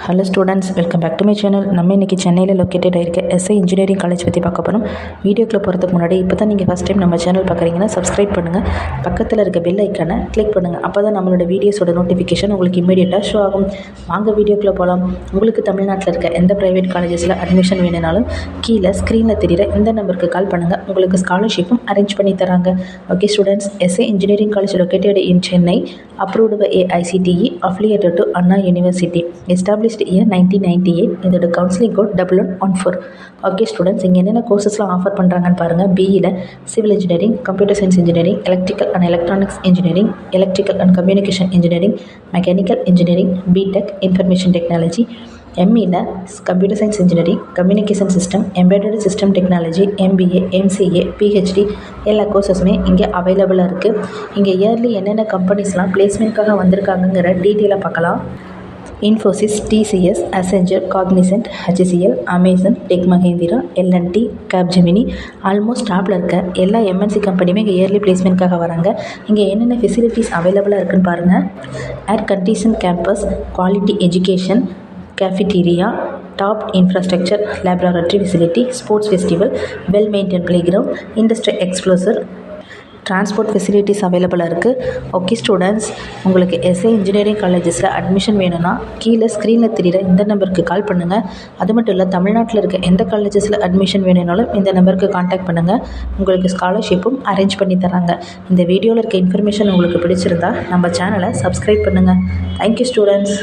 Hello students, welcome back to my channel. நம்ம இன்றைக்கி சென்னையில் லொக்கேட்டட் ஆகிருக்க எஸ்ஐ இன்ஜினியரிங் காலேஜ் பற்றி பார்க்க போகிறோம். வீடியோக்குள்ளே போகிறதுக்கு முன்னாடி இப்போ தான் நீங்கள் ஃபஸ்ட் டைம் நம்ம சேனல் பார்க்குறீங்கன்னா சப்ஸ்கிரைப் பண்ணுங்கள். பக்கத்தில் இருக்க பெல் ஐக்கானை கிளிக் பண்ணுங்கள். அப்போ தான் நம்மளோட வீடியோஸோட நோட்டிஃபிகேஷன் உங்களுக்கு இமீடியட்டாக ஷோ ஆகும். வாங்க வீடியோக்குள்ளே போகலாம். உங்களுக்கு தமிழ்நாட்டில் இருக்க எந்த ப்ரைவேட் காலேஜஸில் அட்மிஷன் வேணுனாலும் கீழே ஸ்க்ரீனில் தெரிகிற இந்த நம்பருக்கு கால் பண்ணுங்கள். உங்களுக்கு ஸ்காலர்ஷிப்பும் அரேஞ்ச் பண்ணி தராங்க. Okay students, SI engineering college located in Chennai, approved by AICTE, affiliated to Anna University, established year 1998. இதோட கவுன்சிலிங் கோட் 1114. ஓகே ஸ்டூடெண்ட்ஸ், இங்கே என்னென்ன கோர்சஸ்லாம் ஆஃபர் பண்ணுறாங்கன்னு பாருங்கள். பிஇயில் civil engineering, computer science engineering, electrical and electronics engineering, electrical and communication engineering, mechanical engineering, BTech information technology, எம்இயில் computer science engineering, communication system, embedded system technology, MBA, MCA, PhD எல்லா கோர்சஸுமே இங்கே அவைலபிளாக இருக்குது. இங்கே இயர்லி என்னென்ன கம்பெனிஸ்லாம் பிளேஸ்மெண்ட்காக வந்திருக்காங்கங்கிற டீட்டெயிலாக பார்க்கலாம். Infosys, TCS, Accenture, Cognizant, HCL, Amazon, tech Mahindra, L and T, Capgemini, almost டாப்பில் இருக்க எல்லா எம்என்சி கம்பெனியுமே இங்கே இயர்லி பிளேஸ்மெண்ட்காக வராங்க. இங்கே என்னென்ன ஃபெசிலிட்டிஸ் அவைலபிளாக இருக்குன்னு பாருங்கள். Air condition campus, quality education, cafeteria, top infrastructure, laboratory facility, sports festival, well maintain playground, industry exposure, transport facilities அவைலபிளாக இருக்குது. ஓகே ஸ்டூடெண்ட்ஸ், உங்களுக்கு எஸ்ஐ இன்ஜினியரிங் காலேஜஸில் அட்மிஷன் வேணும்னா கீழே ஸ்க்ரீனில் தெரிகிற இந்த நம்பருக்கு கால் பண்ணுங்கள். அது மட்டும் இல்லை, தமிழ்நாட்டில் இருக்க எந்த காலேஜஸில் அட்மிஷன் வேணும்னாலும் இந்த நம்பருக்கு காண்டாக்ட் பண்ணுங்கள். உங்களுக்கு ஸ்காலர்ஷிப்பும் அரேஞ்ச் பண்ணி தராங்க. இந்த வீடியோவில் இருக்க இன்ஃபர்மேஷன் உங்களுக்கு பிடிச்சிருந்தா நம்ம சேனலை சப்ஸ்கிரைப் பண்ணுங்கள். Thank you students.